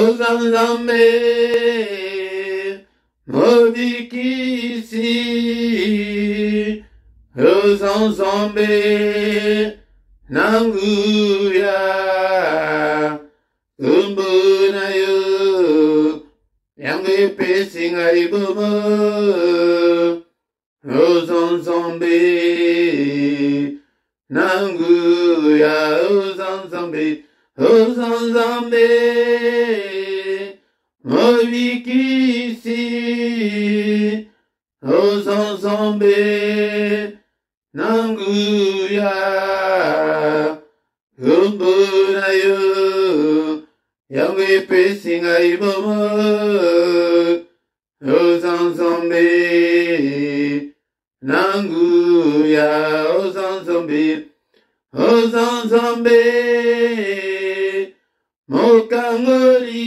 Ozanzambe, Mobikisi, Ozanzambe, Nanguya, Umbunayo, Yangi Pesinga Ibumo, Ozanzambe, Nanguya, Ozanzambe, Ozanzambe, Mobikisi, Ozanzambe, Nanguya, Umbunayo, Yangi Pesinga Ibomo, Ozanzambe, Nanguya, Ozanzambe, Ozanzambe, Mokangoli,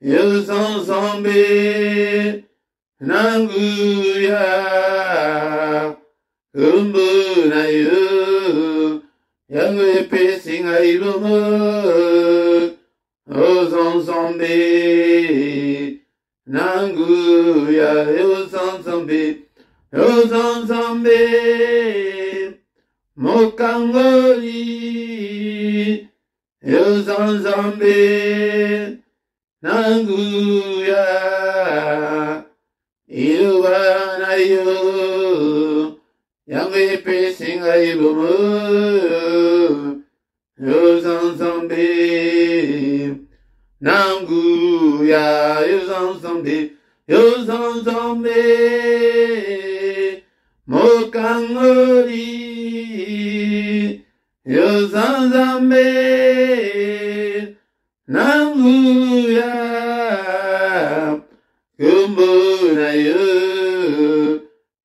Ozanzambe, Nanguya, Umbunayo, Yangi Pesinga Ibomo, Ozanzambe, Nanguya, Ozanzambe, Ozanzambe, Mokangoli, Ozanzambe, Nanguya, Ilwanayo, Yangi Pesinga Ibomo, Ozanzambe, Nanguya, Ozanzambe, Ozanzambe, Mokangoli, Ozanzambe, Nanguya, Umbunayo,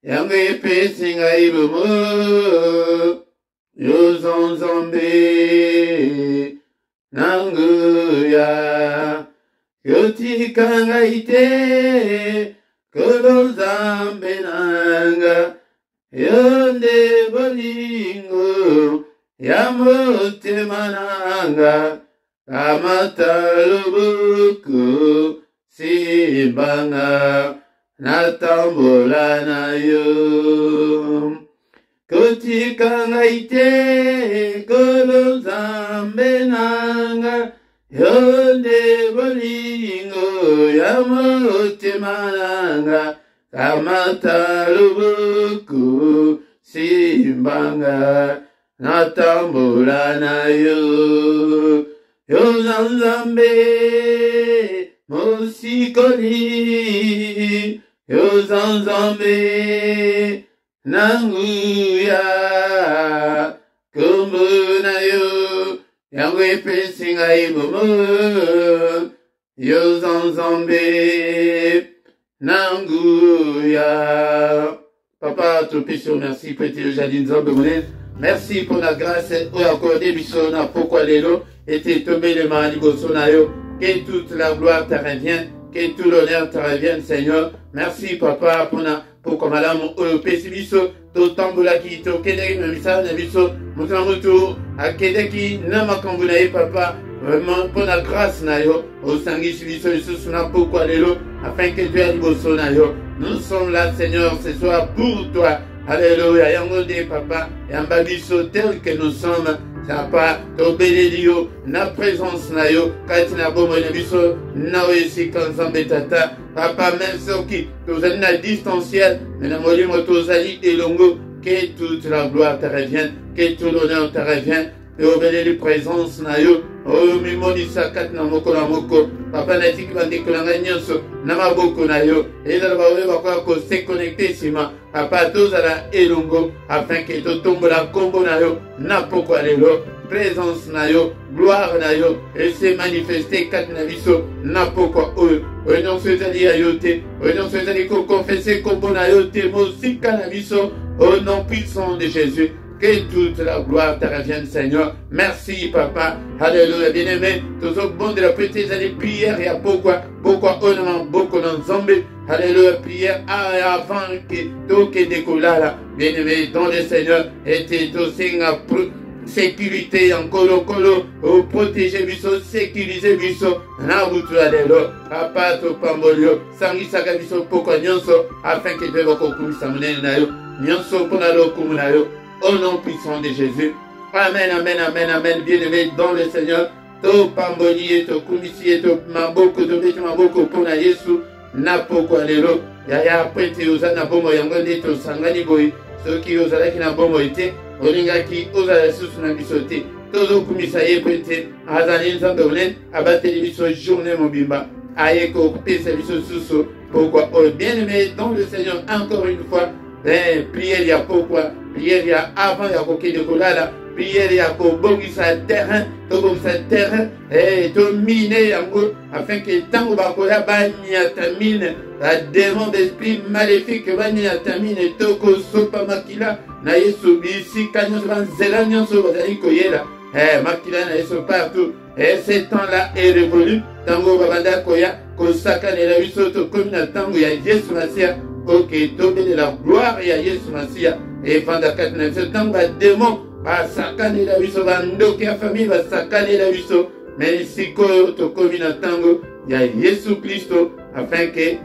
Yangi Pesinga Ibomo, Ozanzambe, Nanguya, Yotikanga ite, Kolozambe nanga, Yonde bolingo, Yamote mananga, Kamata lubuku, Simbanga, Natambola na yo. Kotikanga ite, Kolozambe nanga, Yonde bolingo, Yamote mananga, Kamata lubuku, Simbanga, Natambola na yo. Ozanzambe, Mosikoli, Ozanzambe, Nanguya, Umbunayo, Yangi Pesinga Ibomo, Ozanzambe, Nanguya. Papa, tout puissant, merci pour tes jardins de merci pour la grâce accordée, Bissona, pourquoi les lots étaient tombés les mains de que toute la gloire te revienne, que tout l'honneur te revienne, Seigneur. Merci, Papa, pour que madame, Pessibiso, tout tamboula qui te kede, le message de Bisso, Moutamoto, à Kedeki, Namakambunaï, Papa, vraiment, pour la grâce, Nayo, au Sangui Sibiso, pourquoi les lots, afin que tu aies le Nayo. Nous sommes là, Seigneur, ce soir pour toi. Alléluia, Yangode, Papa, Yambabiso, tel que nous sommes, ça pas, Tobelio, na présence, Nayo, Katina Bomo, Nabiso, Naoesi, Kanzambe Tata, Papa, même ceux qui, tous à distanciel, mais la Molimo, Tozali et Longo, que toute la gloire te revienne, que tout l'honneur te revienne, et obéir la présence, Nayo, oh, Mimoni Sakat, Namoko, Namoko, Papa, Natik, Bandekolanga, Nyoso, Namaboko, Nayo, et là, on va se connecter, Sima, Papa, tous à la Elongo, afin que tout tombe la combo, Nayo, Napoko, Alelo, présence, Nayo, gloire, Nayo, et se manifester, Kat Naviso, Napoko, au nom de Ayote, au nom de confesser, Combo, Nayo, Temo, Sika, Naviso, au nom puissant de Jésus. Que toute la gloire te revienne, Seigneur. Merci, Papa. Alléluia, bien-aimé. Tous au bon de la petite année, prière, il y a pourquoi, honnêtement, beaucoup d'ensemble. Alléluia, prière, avant que tout que décollera, bien-aimé, dans le Seigneur, était au Singapour. sécurité en kolo protéger biso sécuriser biso na butu alelo papa to pambolio sangisaka biso pokwa nyonso afin que Dieu bakokumisa monene na yo nyonso mpona lokumu na yo au nom puissant de Jésus. Amen, amen, amen, amen. Bien-aimé dans le Seigneur, to pamboli to kumisi to maboko to beti maboko mpona Yesu na pokwa lelo yaya pete ozana bomo yango nde to sangani boy soki ozalaki na bomo ete olingaki ozala susu na biso te tozokumisa ye mpe te azali nzambe monene abateli biso journée mobimba aye kopesa biso susu pokwa oyo bien-aimé dans le Seigneur encore une fois prière ya pokwa prière ya avant ya kokende kolala prière ya kobongisa terrain tobongisa terrain tomine yango afin que ntango bakoya baniatamine badémon d'esprit maléfique baniatamine tokosopa makila na Yesu bisika nyonso banzela nyonso bazali koyela makila na Yesu partout ce temps-là est révolu ntango babanda koya kosakanela biso tokomi na ntango ya Yesu Masiya oke tobelela gloire ya Yesu Masiya evandakati na biso ntango badémon basakanela biso bandoki ya famille basakanela biso mais sikoyo tokomi na ntango ya Yesu Kristo afin que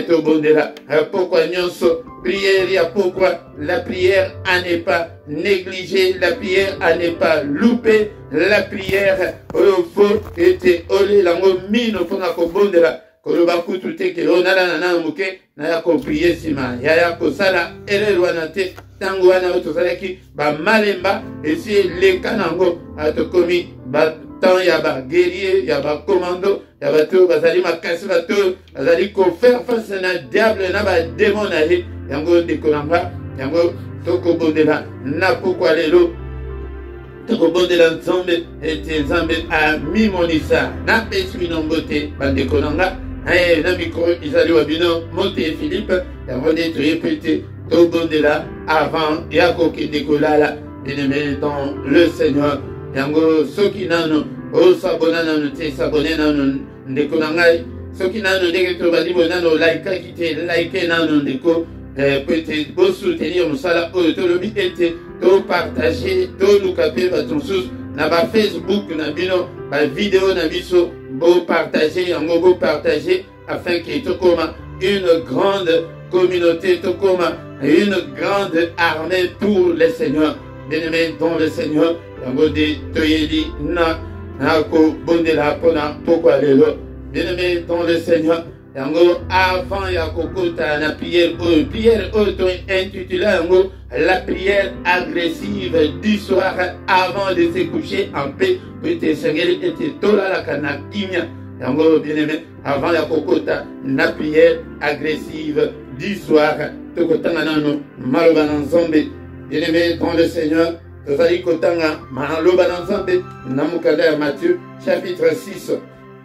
tobondela pourquoi nyonso prière ya pourquoi la prière à ne pas négliger la prière à ne pas louper la prière oyo fo ete olelango mino mpona kobondela koloba kutu te ke onalana na moke naya koprie nsima yaya kosala erreur wana te ntango wana oyo tozalaki bamalemba esi eleka nango tokomi batemps ya baguerrier ya bacommando ya bato oyo bazali makasi bato oyo bazali kofaire face na diable na badémon na ye yango ndeko nanga yango tokobondela na pokwa lelo tokobondela nzambe ete nzambe amimonisa napesi bino mbote bandeko nanga na micro ezali wa bino mote Philippe yango nde toyebi te tobondela avant ya kokende kolala bien-aimé dans le Seigneur yango soki nano osabona nano te sabone nano ndeko na ngai soki nano ndenge tobali bonano laikaki te like nano ndeko peut-être bosoutenir mosala oyo tolobi ete topartage toluka mpe bato mosusu na bafacebook na bino bavideo na biso bopartage yango bopartage afin que tokoma une grande communauté tokoma une grande armée pour le Seigneur bien-aimé dans le Seigneur yango de toyeli na kobondela mpona pokwa lelo bien-aimé dans le Seigneur yango avant ya kokota na prière oyo to intitula yango la prière agressive du soir avant de se coucher en paix peut sengeli ete tolalaka na kimia yango bien-aimé avant ya kokota na prière agressive du soir tokotanga nano maloba na nzambe bien-aimé dans le Seigneur tozali kotanga maloba na nzambe na mokanda ya Matthieu chapitre 6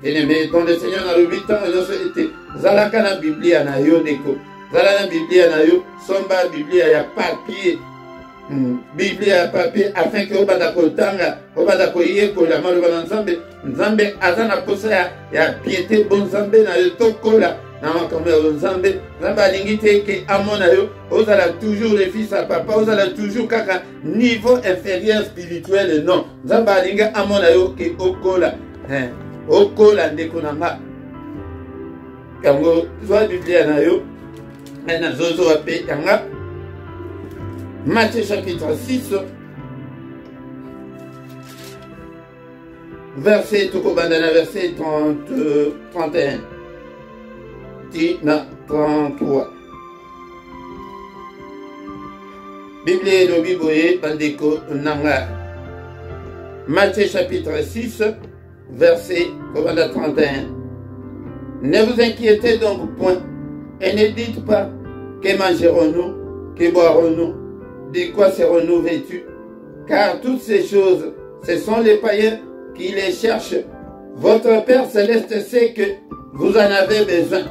bien-aimé dans le Seigneur na lobi ntango nyonso ete zalaka na biblia na yo ndeko zala na biblia na yo somba biblia ya papier biblia ya papier afin que obanda kotanga obanda koyekola maloba na nzambe aza na posa ya piété bon nzambe na yo tokola na makambo ya nzambe alingi te ke amona yo ozala toujours le fils à papa ozala toujours kaka niveau inférieur spirituel non nzambe alingi amona yo ke okola okola ndeko na nga yango zwa biblia na yo na zozowa mpe yanga Matthieu chapitre 6 verset tokobanda na verset 31 tina 33 biblia elobi boye bandeko nanga Matthieu chapitre 6 verset 31. Ne vous inquiétez donc point et ne dites pas que mangerons-nous, que boirons-nous, de quoi serons-nous vêtus, car toutes ces choses, ce sont les païens qui les cherchent. Votre Père Céleste sait que vous en avez besoin.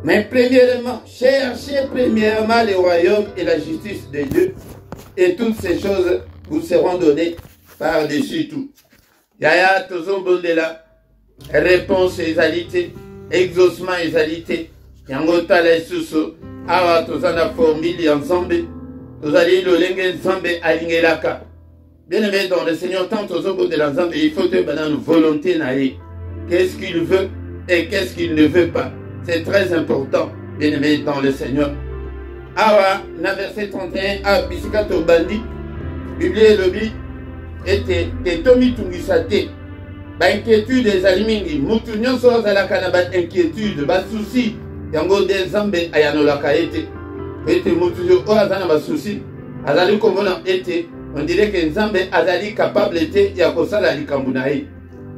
Mais premièrement, cherchez premièrement le royaume et la justice de Dieu, et toutes ces choses vous seront données par-dessus tout. Yaya tozobondela réponse ezalité exaucement ezalité yango tala lisusu awa tozana formule ya nzambe tozali lolenge nzambe alingelaka Bien aimé dans le Seigneur, tant aux autres de l'ensemble, il faut que nous volonté naïe. Qu'est-ce qu'il veut et qu'est-ce qu'il ne veut pas. C'est très important, bien aimé dans le Seigneur. Awa, na verset 31, a bisikato bandi, Bible lobi, était que tomi tungisate, ba inquiétude des alimingi, mutu nyonso azalaka na ba inquiétude, ba souci, yango des zambe ayanolaka ete, ete mutu yo azana ba souci, azali komona ete, on dirait que Nzambe azali capable ete ya kosala likambo na ye.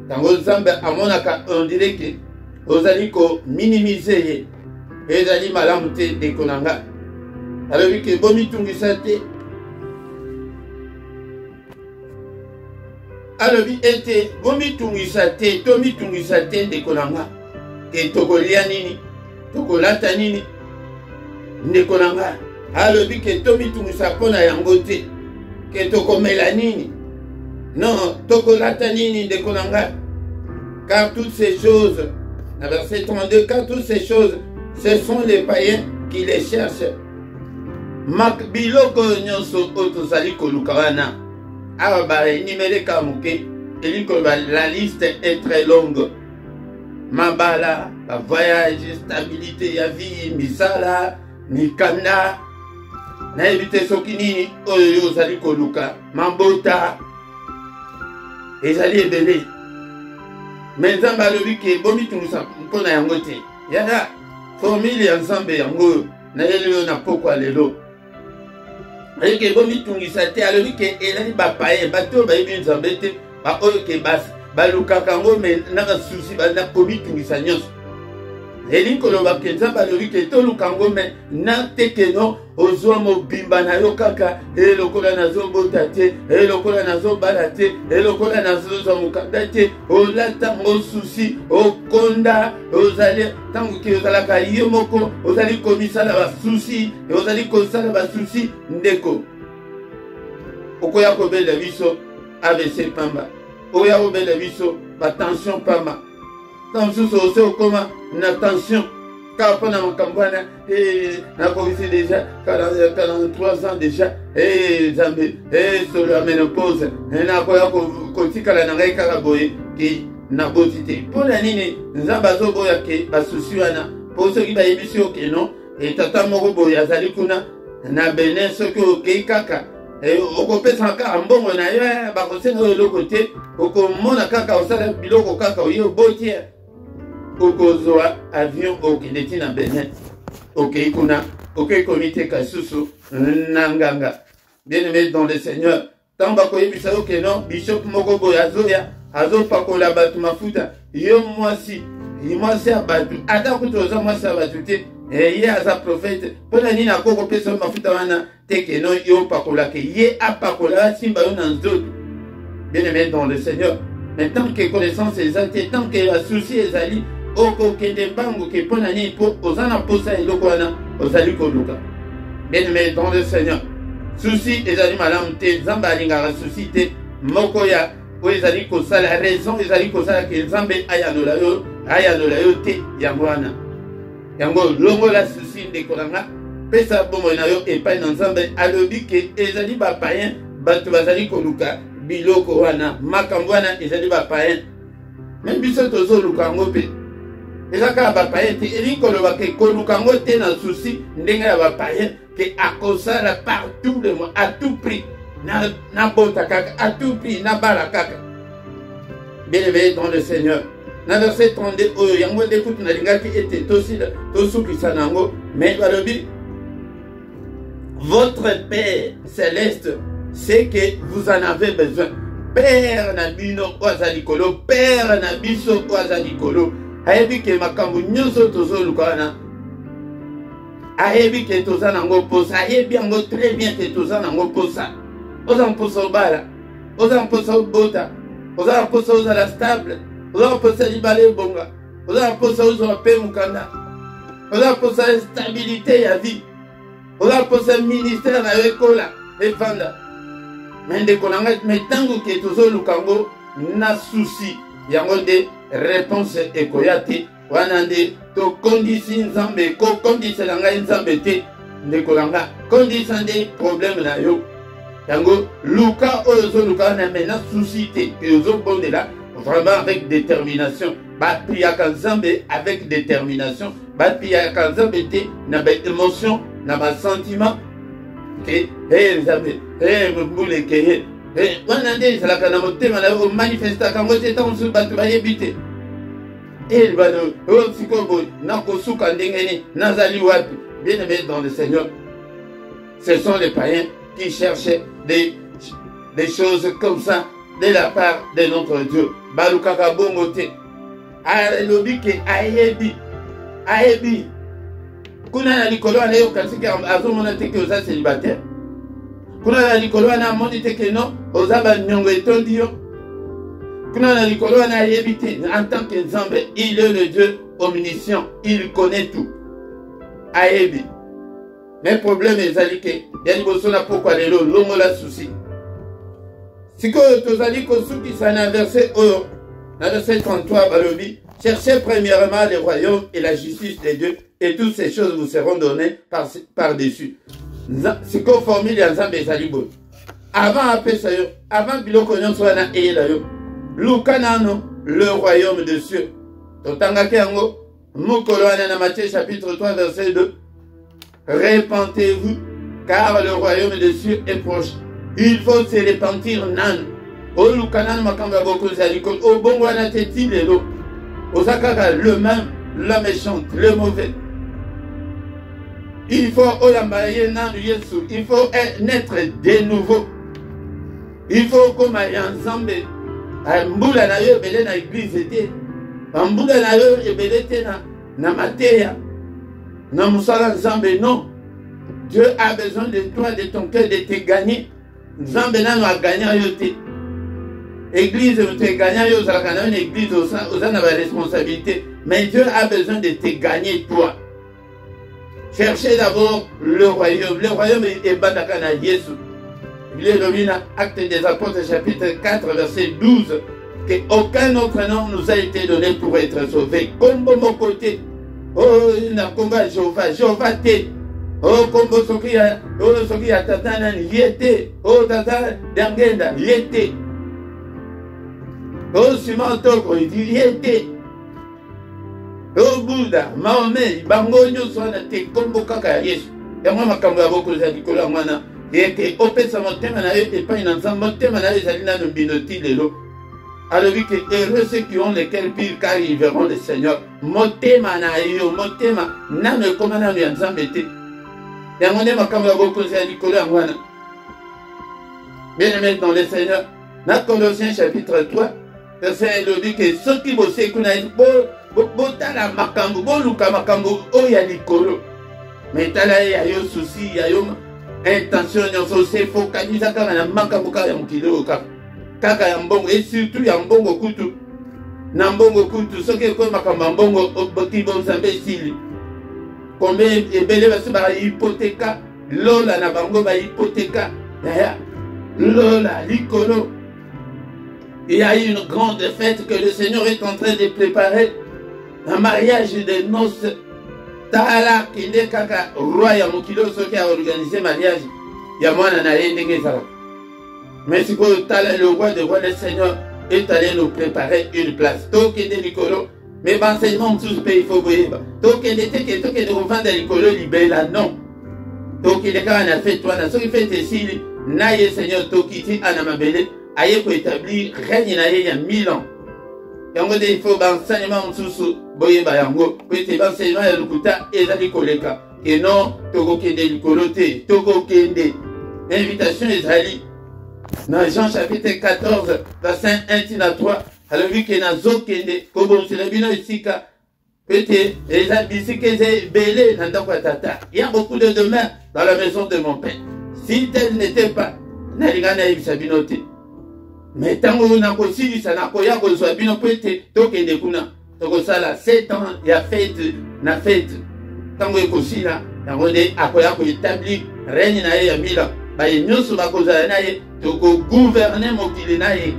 Tango Nzambe amonaka, on dirait que ozali ko minimiser ye, ezali malamu te de konanga. Alors que bomi tungisa te, alors ete bomi tungisa te, tomi tungisa te de konanga, ke tokolia nini, tokolata nini, de konanga. Alors que tomi tungisa pona yango te, ke tokomela nini, non, tokolata nini de konanga. Car toutes ces choses, verset 32, car toutes ces choses, ce sont les païens qui les cherchent. Mak biloko nyonso otozali kolukawana. Awa ba nimele kamuke, eliko la liste est très longue. Mabala, ba voyage, stabilité ya vie, misala, mikanda. Na éviter soki nini oyo ozali koluka, mambota. Ezali ebele. Mais Nzambe alobi ke bomi tungisa mpona yango te. Yada formule ya Nzambe yango na yelo na pokwa lelo. Eke bomi tungisa te alobi ke elali bapaye bato bayebi Nzambe te ba oyo ke balukaka yango me na basusi na bomi tungisa nyonso. Eli koloba ke Nzambe alobi ke toluka yango me na tekeno ozwa mobimba na yo kaka elokola nazobota te elokola nazobala te elokola nazozwa mokanda te olata mosusi okonda ozali tango ke ozalaka ye moko ozali komisala basusi ozali kosala basusi ndeko okoya kobela biso AVC pamba oya kobela biso batension pamba tension ose okoma na tension. Car pendant mon campagne, n'a pas déjà 43 ans déjà, Zambé, sur la ménopause, n'a pas continué à la caraboye qui n'a pas été. Pour la ligne, Zambazo Boyake, Basusuana, pour ceux qui va émisser au Kénon, et Tata Morobo Yazalikuna, n'a béné ce que au Keikaka. Et au copé sans cas, en bon, on a eu, Bakosé de l'autre côté, au Komona Kaka, au Salé Biloko Kaka, au Botier. Okozoa avion okendeti na Benin ok kuna ok comité kasusu nanganga bien aimé dans le Seigneur tant bakoyebisa yo ke non bishop moko boy azoya azopakola batu mafuta yo mwasi abatu ata kutoza mwasi abatu te ye aza prophète pona nini akoko pesa mafuta wana te ke non yo pakola ke ye apakola simba yo na nzoto bien aimé dans le Seigneur mais tant que connaissance ezali tant que la souci ezali oko kende bango ke pona ni po ozana posa eloko wana ozali koluka bien aimé dans le Seigneur souci ezali malamu te Nzambe alingaka souci te moko ya o ezali kosala raison ezali kosala ke Nzambe ayanola yo te yango wana yango longo la souci ndeko nanga pesa bombo na yo epai na Nzambe alobi ke ezali bapayen bato bazali koluka biloko wana makambo wana ezali bapayen même biso tozoluka yango mpe ezaka bapayen te eli koloba ke koluka yango te na souci ndenge ya bapayen ke akosala partout le monde à tout prix na bota kaka à tout prix na bala kaka bien éveillé dans le Seigneur na verset 32 oyo yango nde kutu nalingaki ete tosukisa nango mais balobi votre Père céleste c'est que vous en avez besoin. Père Nabino Oazalikolo, Père Nabiso Oazalikolo. Ayebi ke makambu nyonso tozo lukana. Ayebi ke tozanango posa. Ayebi ango très bien ke tozanango posa. Oza mposa obala. Oza mposa obota. Oza mposa ozala stable. Oza mposa libale bonga. Oza mposa ozo pe mukanda. Oza mposa stabilité ya vie. Oza mposa ministère na yekola. Efanda. Mais tango ke tozo lukango na souci yango de réponse ekoyate wana nde to kondisi Nzambe ko kondisi langa Nzambe te ndekolanga kondisa nde problème na yo Yango, Luka, Luka, on a maintenant suscité, et aux autres, là, vraiment avec détermination. Bapia Kanzambe avec détermination. Bapia Kanzambe était dans émotion, dans ma sentiment. Que, Nzambe, Mboule, que, on a dit, c'est la canamoté, on a manifesté, quand on s'est en sous, tu vas y habiter. Et il va nous, oh, Sikobo, Nakosu, Kandengeni, Nazali Wapi, bien aimé dans le Seigneur. Ce sont les païens qui cherchaient des choses comme ça de la part de notre Dieu. Balukaka bongote. Alobike ayebi. Ayebi. Kuna na likolo na yo kasika azomona teke oza célibataire. Kuna na likolo na moni teke no oza ba nyongo etondi yo. Kuna na likolo na ayebi te en tant que Nzambe, il est le Dieu omniscient, il connaît tout. Ayebi. Mais problème ezali ke ya liboso na pourquoi lelo longo la souci. Siko tozali kosuki sana verset oyo. Dans le verset 33, balobi, cherchez premièrement le royaume et la justice de Dieu, et toutes ces choses vous seront données par-dessus. C'est qu'on formule ensemble les alibos. Avant après ça, avant biloko nyonso wana eyela yo, luka nano le royaume de cieux. Totangaki yango mukolo wana na Matthieu chapitre 3 verset 2. Repentez-vous, car le royaume des cieux est proche. Il faut se repentir nan. O lukanan makamba boko zalikol. O bongo anateti lelo. Osakaka le même, la méchante, le mauvais. Il faut oyambaye nan Yesu. Il faut naître de nouveau. Il faut comme ensemble. Mbula na yo ebele na église ete. Mbula na yo ebele te na mateya. Na musala nzambe non. Dieu a besoin de toi, de ton cœur, de te gagner. Nzambe nano a gagné yo te. Église, tu es gagnant, une église, aux a la responsabilité. Mais Dieu a besoin de te gagner, toi. Cherchez d'abord le royaume. Le royaume est Badakana Yesu. Il est le acte des apôtres, chapitre 4, verset 12. Qu'aucun autre nom nous a été donné pour être sauvé. Comme mon côté. Oh, il n'a combat Jéhovah. Jéhovah t'es. Oh, comme soki a tatana yete. Oh, tata d'angenda yete. Oh, Simon Toko, il dit, il était. Oh, Bouddha, Mahomet, Bango, Nyoswana, te kombo kaka Yesu. Et moi, ma kamba beaucoup de Nicolas, Mana, et que, au fait, ça m'a témoigné, et pas une ensemble, mon témoigné, Zalina, nous binoti, les lots. Alors, oui, que heureux ceux qui ont lesquels pire, car ils verront le Seigneur. Motema na yo, motema, n'a ne commandant lui ensemble été. Et moi, ma kamba beaucoup de Nicolas, Mana. Bien aimé dans le Seigneur, dans Colossiens chapitre 3, verset le dit que ceux qui bossent, botala makambo, boluka makambo, oya likolo. Mais tala ya yo souci, ya yo intention, nyonso se focaliser kaka na makambo kaka ya mukilo kaka ya mbongo, et surtout ya mbongo kutu. Na mbongo kutu, soki ko makambo mbongo boti bonzambe sili. Combien ebele basi ba hypothéca, lola na bango ba hypothéca. Lola likolo. Il y a eu une grande fête que le Seigneur est en train de préparer. Un mariage de noces. Tala kinde kaka roi ya mokilo qui a organisé mariage. Ya mwana na ye ndenge sala. Mais si ko tala le roi de roi le Seigneur est allé nous préparer une place. Tokende likolo. Mais enseignement tous pays faut voyer. Tokende teke tokende revendre likolo libela non. Tokende kaka na fait toi na so qui fait ici na ye Seigneur tokiti anamabele. Aye pour établir règne na il y a 1000 ans. Yango il faut enseignement sous boye bayango pour te enseignement ya lukuta ezali koleka et non toko kende likolote toko kende invitation ezali dans Jean chapitre 14 verset 1 à 3 alors vu que nazo kende ko bon c'est la bino isika peut-être les abisike ze belé na ndako tata il y a beaucoup de demeures dans la maison de mon père si tel n'était pas na ligana ibisabinote. Mais tant que na kosili sana koya kozwa bino pete tokende kuna tokosala 7 ans ya fête na fête tango ekosila yango nde akoya ko établir règne na ye ya 1000 ans baye nyonso bakozala na ye toko gouverner mokili na ye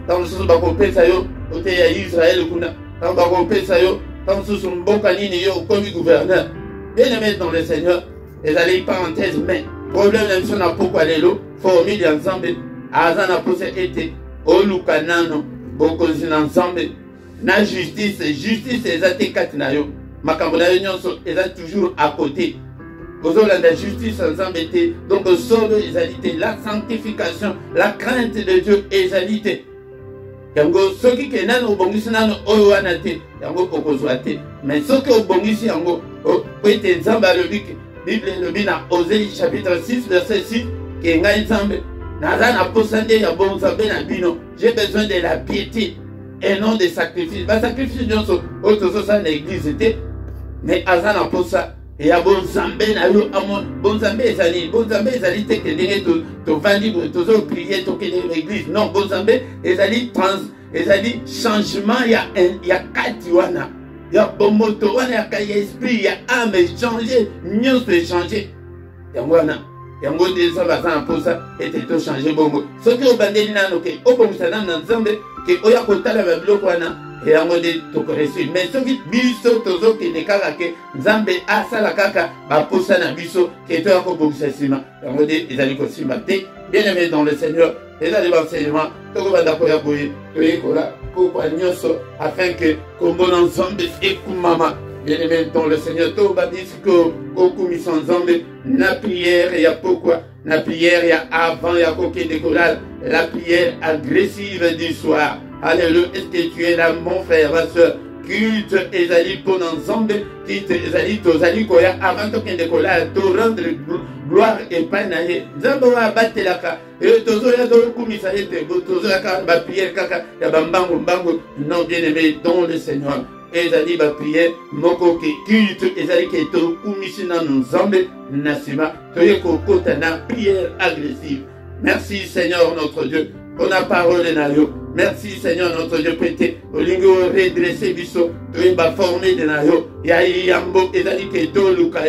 tango susu bakopesa yo ote ya Israël kuna tango bakopesa yo tango susu mboka nini yo okomi gouverneur bien aimé dans le Seigneur ezali parenthèse mais problème na biso na pokwa lelo formule ya nzambe aza na posa ete oluka nano bokonzi na nzambe na justice eza te kati na yo makambo na yo nyonso eza toujours à côté ozolanda justice ya nzambe te donc solo ezali te la sanctification la crainte de Dieu ezali te yango soki ke nano obongisi nano oyo wana te yango okozwa te mais soki obongisi yango po ete nzambe alobi ke Bible elobi na Osée chapitre 6 verset 6 ke ngai nzambe naza na posa nde ya bonzambe na bino j'ai besoin de la piété et non des sacrifices basacrifice nyonso oyo tozosala na église te mais aza na posa ya bonzambe na yo bonzambe ezali te ke ndenge tovandi boye tozoprie tokende na église non bonzambe ezali changement ya kati wana ya bomoto wana ya esprit ya âme échanger nyonso échanger yango wana yango nde nzambe aza na mposa ete tochange bongo soki obandeli nano ke obongisa nano na nzambe ke oya kotala babiloko wana yango nde tokoresuire mais soki biso tozokende kaka ke nzambe asala kaka baposa na biso ke toya kobongisa nsima yango nde ezali kosimba te bien aimé dans le Seigneur ezali baenseignement tokobanda koya boye toyekola pokwa nyonso afin ke kombo na nzambe ekumama bien-aimé dans le Seigneur, tout baptiste kokumisa nzambe na prière ya pokwa na prière ya avant ya koke décollage la prière agressive du soir. Alléluia. Est-ce que tu es là mon frère ma soeur? Culte ezali pour nzambe culte ezali tozali koya avant toke décollage to rendre gloire et pas na ye nzambe wa batelaka tozoya kokumisa ete tozoya ba prière kaka ya bambango non bien-aimé dans le Seigneur. Ezali ba prière moko ke culte ezali ke to kumisi na nzambe nasima toye kokota na prière agressive. Merci Seigneur notre Dieu pour la parole na yo. Merci Seigneur notre Dieu prêté olingo redresser biso toye ba former de na yo ya yambo ezali ke to luka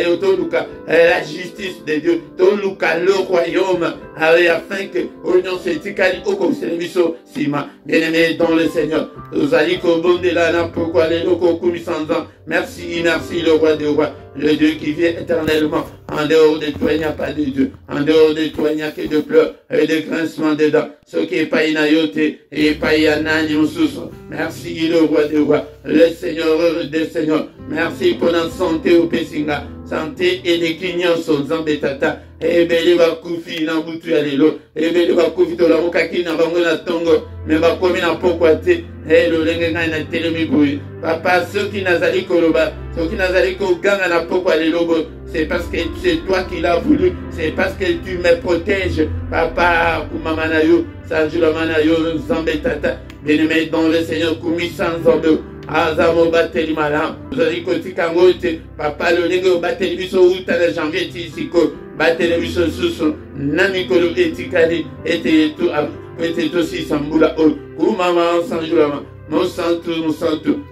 la justice de Dieu to luka le royaume afin que union setikali oko service sima bien-aimé dans le Seigneur ozali ko bondela na pourquoi les locaux kumisanzan. Merci le roi des rois, le Dieu qui vient éternellement. En dehors de toi il n'y a pas de Dieu, en dehors de toi il n'y a que de pleurs et de grincements de dents. Ce qui est pas inayote et pas yanani mususu. Merci le roi des rois, le Seigneur des seigneurs. Merci pour la santé au Pessinga, santé et les clignons sont zambetata. Ebele bakufi na butu ya lelo, ebele bakufi to la mokaki na bango na tongo, me bakomi na pokwa te. Lolenge ngai na telemi boye. Papa, ceux qui nazali koloba, ceux qui nazali koganga na pokwa lelo, c'est parce que c'est toi qui l'as voulu, c'est parce que tu me protèges. Papa, kumama na yo, sanjula mana yo, zambetata. Bien-aimé dans le Seigneur, kumisan zambe. Azamo bateli malam. Vous allez kotika ngote. Papa, le lenge bateli biso uta na janvier tisiko. Bateli biso susu. Namikolo etikali. Ete tout si sambula o. Kumama sanjulama. Monsantu.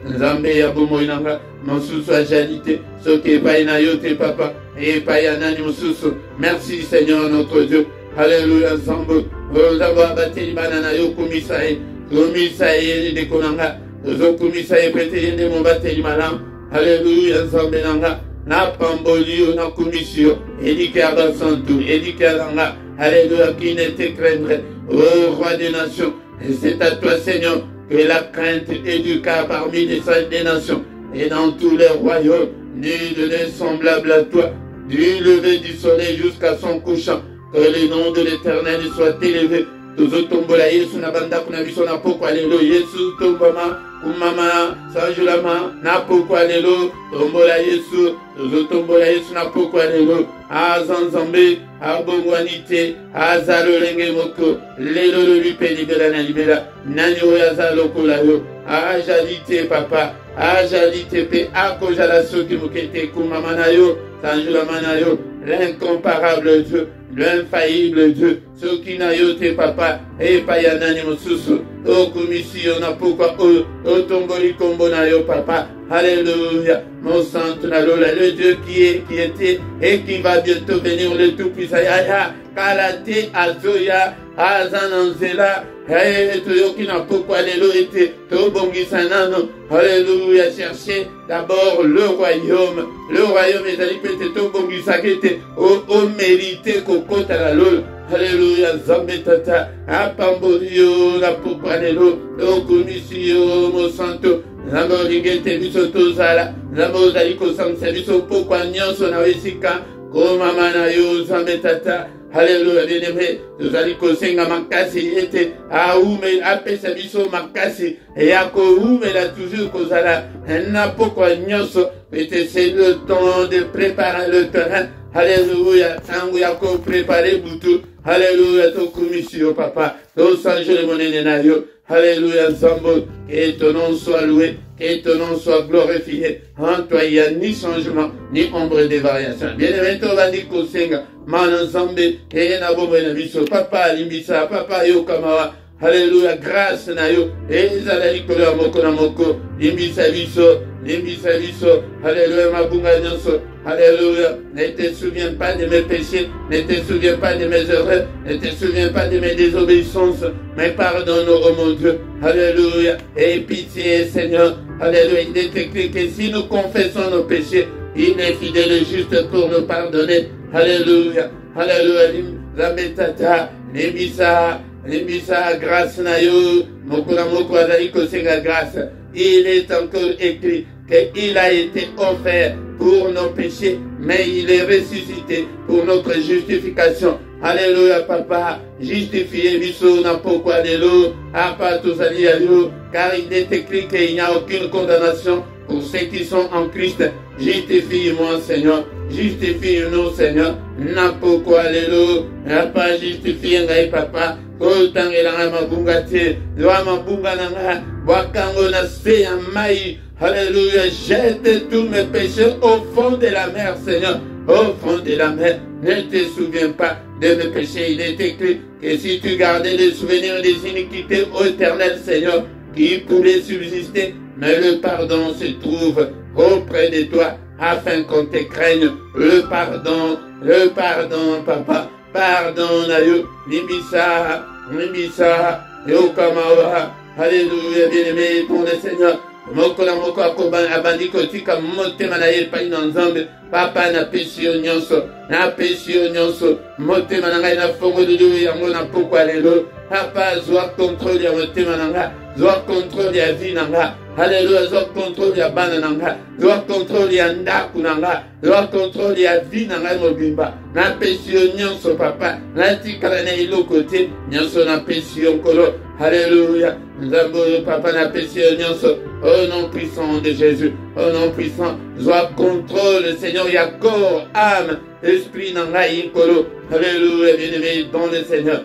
Nzambe ya bomo inanga. Monsusu ajalite. Soke paina yote papa. Et payanani monsusu. Merci Seigneur notre Dieu. Alléluia Zambo. Ozaba bateli banana yo kumisae. Kumisae de konanga. Zokumisa epete yende mobateli malam. Alléluia nzambe nanga. Na pamboli na kumisio. Elike abasantu. Elike alanga. Alléluia qui ne te craindrait. Ô roi des nations. Et c'est à toi Seigneur que la crainte éduqua parmi les saints des nations. Et dans tous les royaumes. Nul n'est semblable à toi. Du lever du soleil jusqu'à son couchant. Que le nom de l'Éternel soit élevé. Tozotombola Yesu na banda kuna biso na pokwa lelo Yesu tombama kumama sanjulama na pokwa lelo tombola Yesu tozotombola Yesu na pokwa lelo azanzambe abongwanite azalolenge moko lelo lupe libera na libera nani oya zalokola yo ajalite papa ajalite pe akojala soki mokete kumama na yo sanjulama na yo l'incomparable Dieu, l'infaillible Dieu, ce qui n'a yoté papa, et payanani mosusu, o kumisi on a pourquoi o tomboli kombo na yo papa, Alléluia. Mon Saint Nalola, le Dieu qui était et qui va bientôt venir, le Tout-Puissant. Kalate Azoya, Azananzela, Toyoki n'a pourquoi l'élo était, Tobongisanano, Alléluia, cherchez d'abord le royaume est allé peut-être Tobongisakete, au mérité Kokota la lol, Alléluia, Zambetata, Apamborio, la pourquoi l'élo, Okumisio, Monsanto, Namoringete, Bisotozala, Namozaliko Sansabiso, pourquoi Nyanso Nawisika, Komamana yo Zambetata, Alléluia, bien-aimé, nous allons kosenga makasi ete aume apesa biso makasi yako ume la toujours kozala na pokwa nyonso ete c'est le temps de préparer le terrain. Alléluia, tango yako préparer butu. Alléluia, to commission papa, to sanjo le monene na yo. Alléluia, Zambo, que ton nom soit loué, que ton nom soit glorifié. En toi, il n'y a ni changement, ni ombre de variation. Bien-aimé, to va di kosenga, mana zambe, et na bombe na biso, papa limbisa, papa yo kamawa. Alléluia, grâce na yo, et zalali kolo moko na moko, limbisa biso, alléluia, mabunga nyonso. Alléluia, ne te souviens pas de mes péchés, ne te souviens pas de mes erreurs, ne te souviens pas de mes désobéissances, mais pardonne-nous, oh mon Dieu. Alléluia, et pitié, Seigneur. Alléluia, il est écrit que si nous confessons nos péchés, il est fidèle et juste pour nous pardonner. Alléluia, alléluia, Zambetata, Libisa, grâce na yo, mokuna moko azali kosenga grâce. Il est encore écrit qu'il a été offert pour nos péchés, mais il est ressuscité pour notre justification. Alléluia, papa, justifié, biso, na pourquoi de l'eau, à part tous car il est écrit qu'il n'y a aucune condamnation pour ceux qui sont en Christ. Justifie-moi, Seigneur, justifie-nous, Seigneur, na pourquoi de l'eau, n'a pas justifié, papa, autant il a mabunga te, doa mabunga nanga, wakango na se mai. Alléluia, jette tous mes péchés au fond de la mer, Seigneur, au fond de la mer. Ne te souviens pas de mes péchés. Il est écrit que si tu gardais les souvenirs des iniquités, ô éternel Seigneur, qui pourrait subsister, mais le pardon se trouve auprès de toi, afin qu'on te craigne. Le pardon, papa, pardon, ayo, libisa, yokamawa. Alléluia, bien-aimé, pour le Seigneur. Moko na moko akoban abandi kotika motema na ye pai na nzambe papa na pesi yo nyonso motema na ngai na fongo lelo yango na pokwa lelo papa zwa contrôle ya motema na nga zwa contrôle ya vie na nga. Alléluia, zwa contrôle ya bana na nga zwa contrôle ya ndaku na nga zwa contrôle ya vie na ngai mobimba na pesi yo nyonso papa natikala na eloko te nyonso na pesi yo nkolo. Alléluia, nzambe papa na pesi yo nyonso au nom puissant de Jésus, au nom puissant, sois contrôle, Seigneur, il y a corps, âme, esprit, nangai, kolo. Alléluia, bien-aimé dans le Seigneur.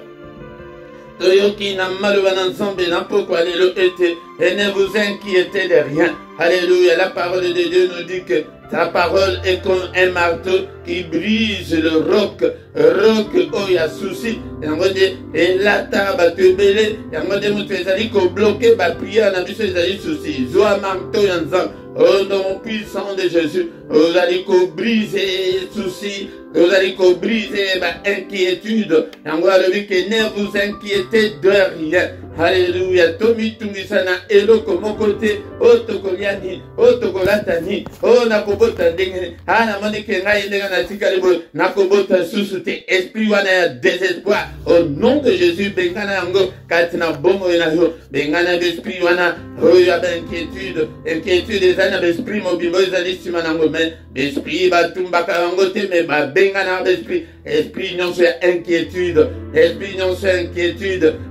Toyoki na malouan ensemble, n'a pourquoi l'élo était, et ne vous inquiétez de rien. Alléluia, la parole de Dieu nous dit que ta parole est comme un marteau qui brise le roc oya souci. Et la table te belé, yango mutu ezali ko bloquer ba prière na biso ezali souci. Zoa marteau yanzam. Au nom puissant de Jésus, vous allez briser soucis, vous allez briser inquiétude. Yango alobi que ne vous inquiétez de rien. Alléluia. Tomi tungisana eloko mokote otokoliani otokolatani onakobota ndenge ana moni ke ngai ndenge na tikali bo nakobota susute esprit wana ya désespoir au nom de Jésus bengana yango katina bongo na yo bengana d'esprit wana oyo inquiétude ezana d'esprit mobimbo ezali sima nango mais esprit batumbaka yango te mais bengana esprit nyonso ya inquiétude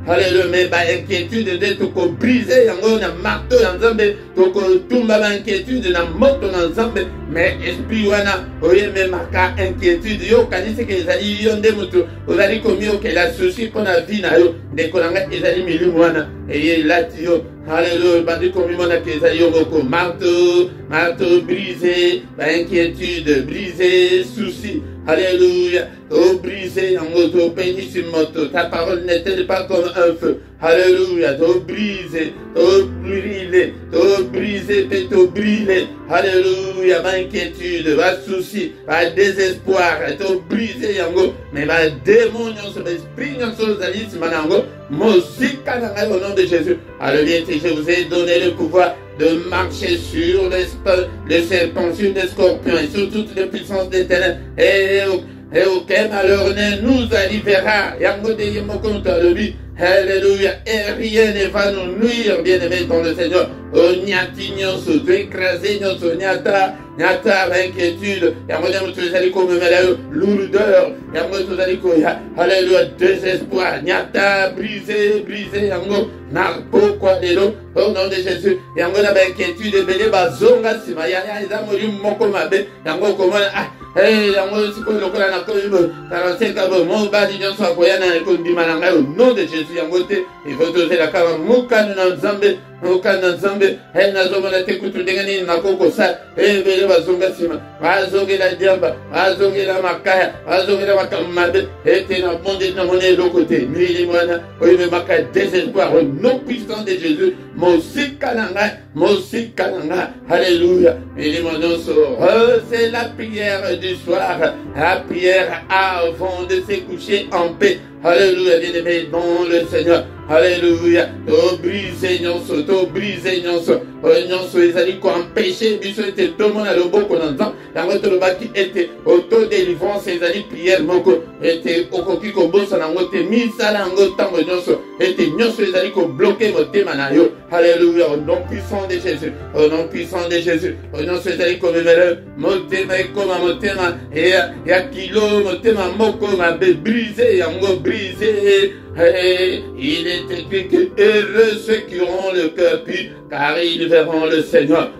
alléluia mais inquiétude de toko briser yango na marteau ya nzambe toko tumba ba inquiétude na moto na nzambe mais esprit wana oyeme maka inquiétude yo kanisi ke ezali yo nde mutu ozali komi okela souci mpona vie na yo ndeko na ngai ezali milimu wana et latio. Alléluia, bandi comme mon akeza yoko, marteau brisé, inquiétude brisé, souci. Alléluia, oh brisé, en moto, moto. Ta parole n'était pas comme un feu. Alléluia, oh brisé, oh brisé, peut brûlé. Alléluia, ma inquiétude, ma souci, ma désespoir, oh brisé, yango, mais ma démon, son esprit, son zalis, manango, musique, au nom de Jésus. Alléluia, je vous ai donné le pouvoir de marcher sur les serpents, sur les scorpions et sur toutes les puissances des ténèbres. Et aucun malheur ne nous arrivera. Alléluia. Et rien ne va nous nuire, bien-aimés dans le Seigneur. Oh, nyati nyonso, tu écrasé nyonso, nyata, l'inquiétude. Yamodem, tu allez comme lourdeur. Yamodem, tu alléluia, désespoir. Nyata, brisé, yango, narpo, quoi, de l'eau. Au nom de Jésus. Yamodem, inquiétude, bébé, bazonga, simaya, yamodem, moko mabe, yango, comment, yango, si quoi, lokola, na koyubo, 45 abo, mon badi, nyonso, akoyana, ekondimana, au nom de Jésus, yango, il faut oser la kama, muka, na nzambe, ukana nzambe nazomona te kutudenga nini nakokosa ebele bazonga nsima bazongela diamba bazongela makaya bazongela makambe ete na monde na mona eloko te mili mwana oyo ememaka désespoir au nom puissant de Jésus mosika na ngai alléluia mili mononso c'est la prière du soir la prière avant de se coucher en paix. Alléluia, bien-aimé dans le Seigneur. Alléluia. To brise nyonso, nyonso ezali ko empêcher biso ete tomo na loboko na nzambe. Yango to lobaki ete auto délivrance ezali prière moko ete okoki ko bosa na ngote misala ngo tango nyonso ete nyonso ezali ko bloquer motema na yo. Alléluia, au nom puissant de Jésus. Au nom puissant de Jésus. Au nom ezali ko memele motema ekoma motema et ya kilo motema moko ma brisé yango brisé. Hey, il est écrit que heureux ceux qui auront le cœur pur, car ils verront le Seigneur.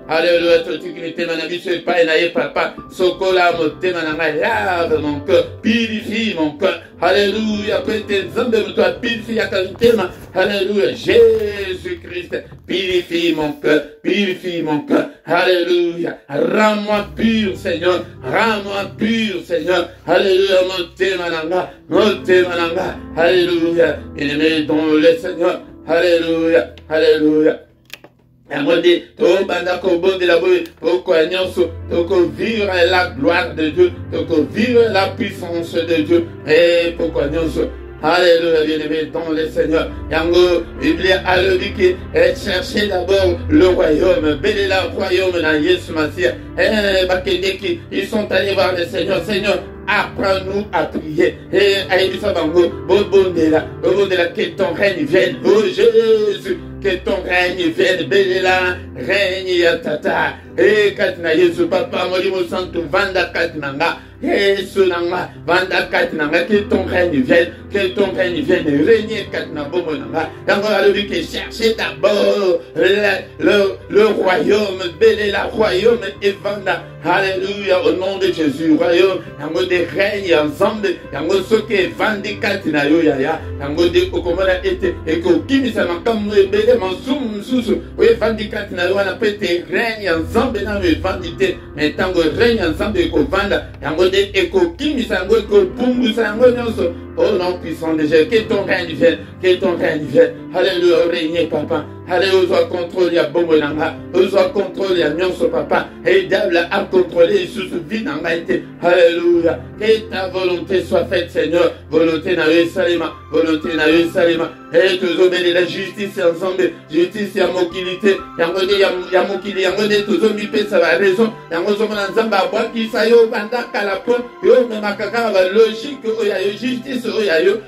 Alléluia, toute dignité, mon ami, c'est pas énaïe, papa. Sokola, motema, lave mon cœur, purifie mon cœur. Alléluia, tes hommes, toi, purifie à tema. Alléluia, Jésus-Christ, purifie mon cœur. Alléluia, rends-moi pur, Seigneur. Alléluia, motema, alléluia, bien-aimé dans le Seigneur. Alléluia. Amodi, to banda ko bonde la boue, pourquoi nyonso, toko vivre la gloire de Dieu, toko vivre la puissance de Dieu, et pourquoi nyonso. Alléluia, bien-aimé dans le Seigneur. Yango, Bible a le dit que cherchez d'abord le royaume, bénir le royaume dans Jésus Messie. Bakendeki, ils sont allés voir le Seigneur. Seigneur, apprends-nous à prier. Et Aïbisa Bango, Bobondela, que ton règne vienne. Oh Jésus, que ton règne vienne. Bénéla, règne Yatata. Et Katina Jésus, Papa, Molimo Santo, Vanda Katinanga. Jésus Nanga, Vanda Katinanga, que ton règne vienne, régner Katina Bomonanga. D'abord, lui qui cherchait d'abord le royaume, Bénéla, royaume et Vanda. Alléluia, au nom de Jésus, royaume, yango de règne ensemble, yango soke vandi katina yo yaya, yango de okomona ete, eko kimisa makamu ebele mansumu msusu, oye vandi katina yo wana pete règne ensemble na yo vandi te, mais tango règne ensemble eko vanda, yango de eko kimisa yango eko pumbusa yango nyonso, au nom puissant de Jésus, que ton règne vienne, alléluia, règne papa. Alléluia, soit contrôle ya bongo nanga, soit contrôle ya nyonso papa, et diable a contrôlé sous vie nanga été. Alléluia, que ta volonté soit faite Seigneur, volonté na yo salima, et toujours bénir la justice ensemble, justice ya mokilité, yango ya mokili, yango de toujours mi pesa la raison, yango somo na nzamba abwa kisa yo banda kalapo, yo me makaka ba logique oya yo justice oya yo,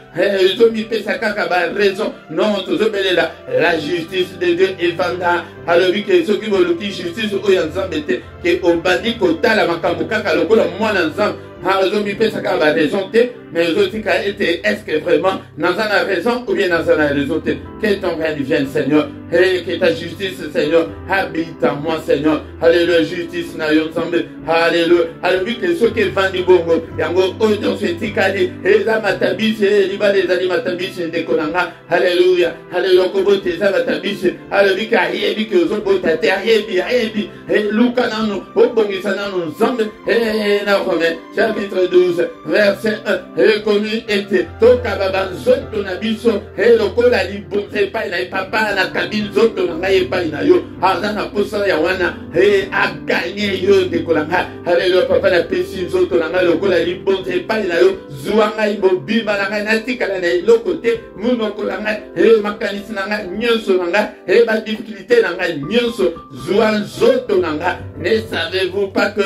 zo mi pesa kaka ba raison, non toujours bénir la justice de Dieu et vanda alobi ke soki boluki justice oyo nzambe te ke obandi kotala makambo kaka lokola mwana nzambe Aujourd'hui, ça a raison, mais aujourd'hui, est-ce que vraiment, dans la raison ou bien dans la raison, que ton règne vienne, Seigneur, et que ta justice, Seigneur, habite en moi, Seigneur. Alléluia, justice, na yo ensemble. Alléluia. Alléluia, que ceux qui vendent du bongo, yango, oyo, setikali, et la matabis, et liba les ali matabis, et dekonanga. Alléluia. Alléluia, kobo teza matabis. Alléluia, kayebi, que zo bota teriebi, ayebi, et luka nanu, obongisa nanu ensemble. Et na Romains, chapitre 12, verset 1. Et comme était, toka baba zoto na biso, et le kola libonte pa na papa na kabine zoto na ngai pa na yo. Azana posa ya wana, et a gagné yo de kolanga. Alléluia, papa na pesi zoto na ngai le kola libonte pa na yo. Zuanga ibo bimba na ngai na tikala na lo côté, muno kolanga, et makanisi na ngai nyonso na ngai, et ba difficulté na ngai nyonso, zuan zoto na ngai. Ne savez-vous pas que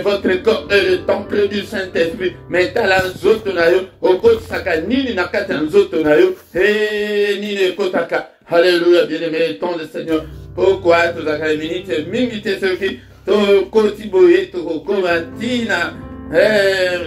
votre corps est le temple du Saint-Esprit, mais tala zoto na yo, oko saka nini na kata zoto na yo, et ni ne kotaka. Alléluia, bien-aimé, ton le Seigneur. Pourquoi tu as une minute, minute, ce qui to kotiboye, to komatina,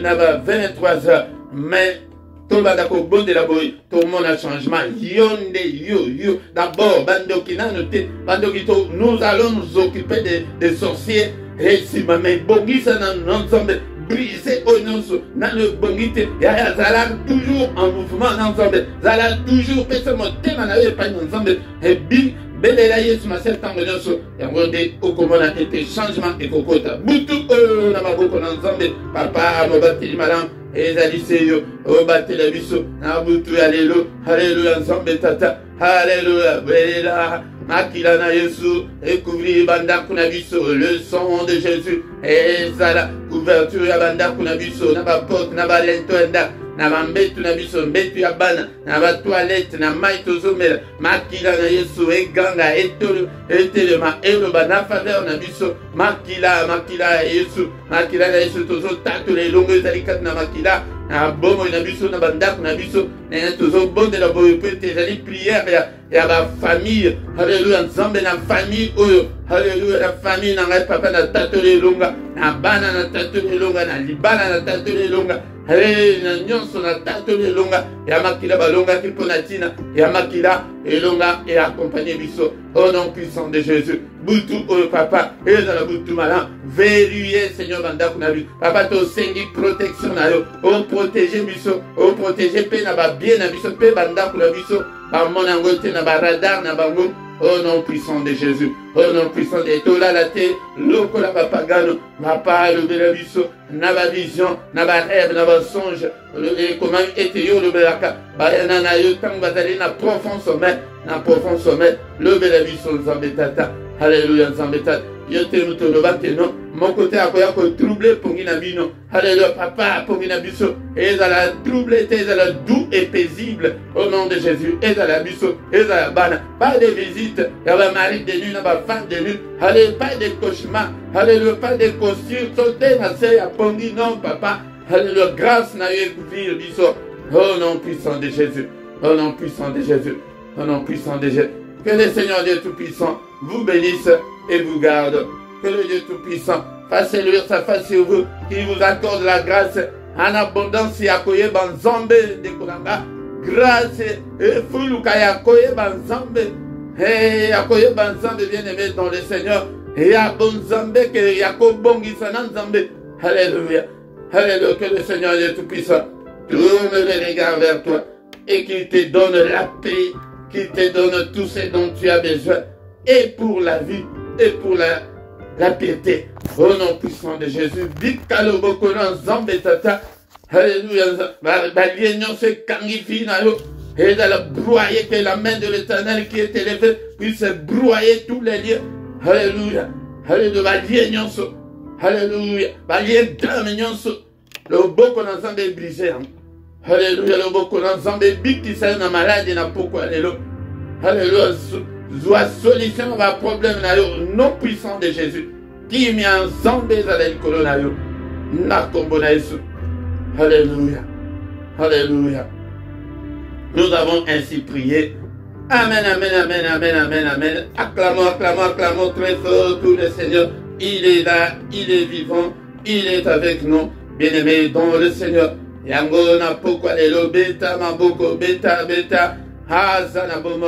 n'a 23 heures, mais tout le monde bon de la boy, tout le monde a changement. Yonde, yo. D'abord, bandokina noté, bandokito, nous allons nous occuper des sorciers. Et si ma main bongi ça dans ensemble, briser au nonso, dans le bongite, ya zala toujours en mouvement ensemble, zala toujours pèse mon thème en avait pas ensemble, et bi, belle la yes ma seule temps de nonso, et on dit au comment a été changement et kokota. Boutou, n'a pas beaucoup ensemble, papa, me battre madame. Et Aliseyo, au battre la biso, n'a boutou, alléluia, ensemble, tata, alléluia, bella. Makila na Yesu, et couvrir banda kunabiso, le sang de Jésus, et ça la couverture ya banda kunabiso, na ba porte, na ba lento enda, na ba mbetu na biso, mbetu ya bana, na ba toilette, na maito zomela, makila na Yesu, et ganga, et telema, et le bana faveur na biso, makila Yesu, makila na Yesu, tozo tatu les longues alikat na makila, na bomo na biso, na bandak na biso, na tozo bon de la boye, peut-être les prières, ya ba famille, alléluia, ensemble na famille oyo, alléluia, la famille na ngai papa na tatole longa, na bana na tatole longa, na libana na tatole longa, na nyonso na tatole longa, ya makila balonga ki ponatina, ya makila elonga et accompagner biso, au nom puissant de Jésus. Boutou oyo papa, et dans la boutou malin, verrouillé Seigneur banda kunabi, papa to sengi protection na yo, au protéger biso, au protéger pe na ba bien na biso, pe banda kunabiso, par mon angote na ba radar na bango, au nom puissant de Jésus, au nom puissant de Tola la terre, loko la pagano, ma parole de la biso, na ba vision, na ba rêve, na ba songe, comment était yo le belaka, ba na yo tang bazali na profond sommet, le bela biso zambetata, alléluia zambetata. Yo te muto bate non mon côté akoya ko troublé pour bino, alléluia papa pour biso, et dans la troublé te dans la doux et paisible au nom de Jésus, et dans la biso, et dans la bana, pas de visite, y a pas mari de nuit, n'a pas femme de nuit, allez pas de cauchemar, alléluia pas de costume, sauter na se à pondi non papa, alléluia grâce na yo couvrir biso, au nom puissant de Jésus, au nom puissant de Jésus, au nom puissant de Jésus. Que le Seigneur Dieu Tout-Puissant vous bénisse et vous garde. Que le Dieu Tout-Puissant fasse luire sa face sur vous, qu'il vous accorde la grâce en abondance. Yakoye banzambe de Kolanga. Grâce et fuluka yakoye banzambe. Et yakoye banzambe bien-aimé dans le Seigneur. Et abonzambe que yako bongi sananzambe. Alléluia. Alléluia. Que le Seigneur Dieu Tout-Puissant tourne les regards vers toi et qu'il te donne la paix, qu'il te donne tout ce dont tu as besoin, et pour la vie, et pour la piété. Au nom puissant de Jésus, vite kalobokona zambe tata, alléluia, l'union se kangifi na yo, et dans la broyer que la main de l'Éternel qui est élevée puisse broyer tous les lieux. Alléluia, alléluia, l'union so, alléluia, l'union so, le bokona zambe est brisé. Alléluia, le bokona zambe big qui s'est na malade na pourquoi alléluia. Alléluia, soit solution à problème non puissant de Jésus. Qui m'y a ensemble à l'école na yo. Na kombo na Yesu. Alléluia. Alléluia. Nous avons ainsi prié. Amen, amen, amen, amen, amen, amen. Acclamons, acclamons, acclamons très fort tout le Seigneur. Il est là, il est vivant, il est avec nous. bien-aimé dans le Seigneur. Yango na pokwa lelo beta maboko beta haza na bomo.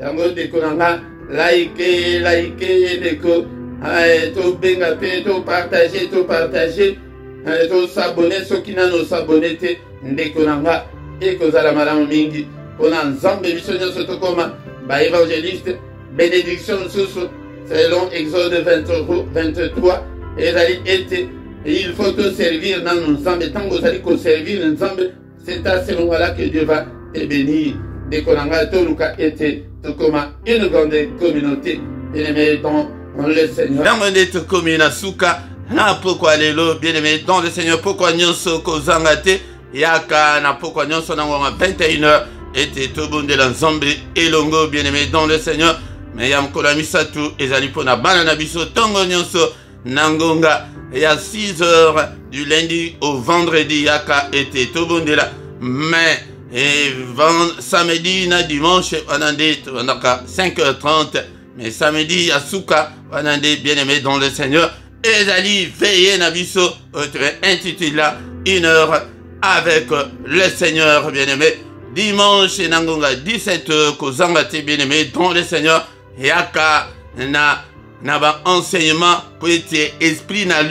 Yango deko nanga like deko. To benga pe to partager to s'abonner ceux qui n'ont s'abonner te ndeko nanga eko zala malamu mingi. Pona nzambe missionnaire soto koma ba évangéliste bénédiction susu selon Exode 23 ezali ete il faut te servir dans nos nzambe tango zali ko servir nzambe c'est à ce moment-là que Dieu va te bénir. Dekonanga to luka ete to koma une grande communauté bien-aimé dans le Seigneur. Dans notre commune suka na pourquoi lelo bien-aimé dans le Seigneur pourquoi nyonso ko zangate yaka na pourquoi nyonso na 21h ete to bonde la nzambe elongo bien-aimé dans le Seigneur. Mais yam kola misatu ezali pona bana na biso tongo nyonso nangonga ya 6h du lundi au vendredi yaka ete to bonde la mais samedi na dimanche wanande wanaka 5h30 mais samedi ya suka wanande bien-aimé dans le Seigneur ezali veillé na biso intitulé une heure avec le Seigneur bien-aimé dimanche nangonga 17h kozangate bien-aimé dans le Seigneur yaka na ba enseignement pour être esprit na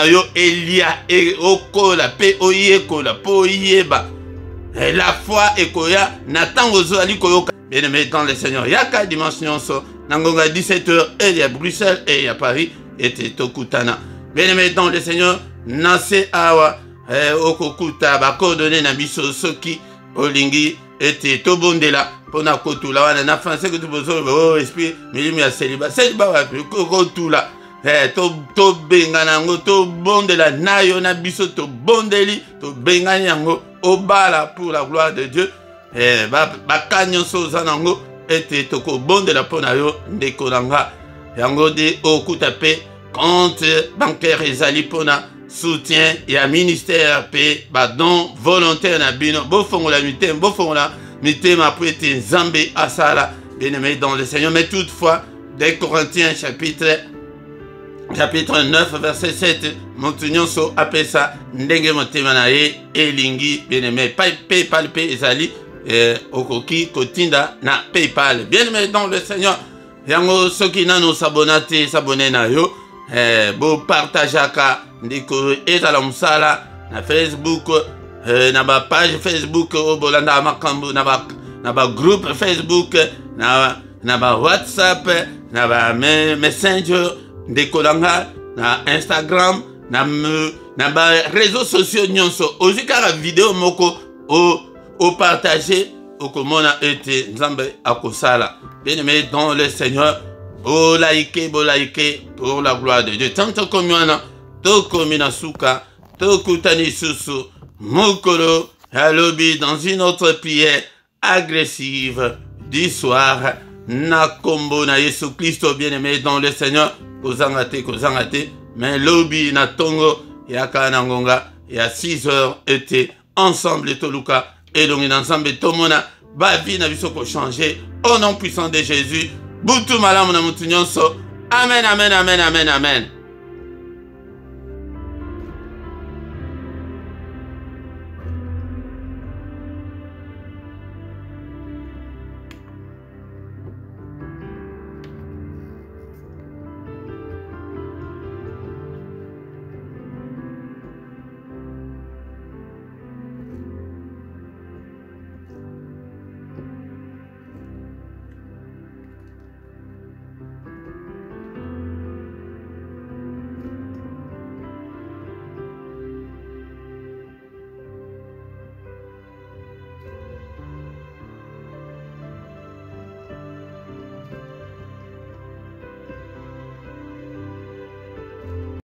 yo elia e okola pe oyekola po yeba la foi ekoya na tango zo ali koyoka bien-aimé dans le Seigneur yaka dimanche nyonso nangonga 17h et à Bruxelles et à Paris et tokutana bien-aimé dans le Seigneur nase awa okokuta ba coordonner na biso soki olingi ete tobondela pona kotula wana na français que tu besoin esprit milimi ya celibat wa kotula to bengana yango to bondela nayo na biso to bondeli to bengani yango obala pour la gloire de Dieu ba kanyonso zanango ete toko bondela pona yo ndeko nanga yango de okuta pe compte bancaire ezali pona soutien et ministère pe ba don volontaire na bino bofongola mitema pour être nzambe asala bien-aimé dans le Seigneur. Mais toutefois des Corinthiens chapitre 9 verset 7 montunyon so apesa ndenge motema na ye elingi bien-aimé PayPal pe ezali okoki kotinda na PayPal bien-aimé dans le Seigneur. Yango soki nano s'abonner na yo bo partageaka ndiko ezala musala na Facebook na ba page Facebook obolanda makambo na ba groupe Facebook na ba WhatsApp na ba Messenger ndeko langa na Instagram na ba réseaux sociaux nyonso ozikara vidéo moko o partager okomona ete nzambe akosala bien-aimé dans le Seigneur. Bo like pour la gloire de Dieu. Tant comme yana to komina suka to kutani susu mokolo alobi dans une autre prière agressive du soir na kombo na Yesu Christo bien-aimé dans le Seigneur kozangate mais lobi na tongo yaka na ngonga ya 6h était ensemble toluka et donc ensemble tomona ba vie na biso ko changer au nom puissant de Jésus. Butu malamu na mutu nyonso. Amen, amen, amen, amen, amen.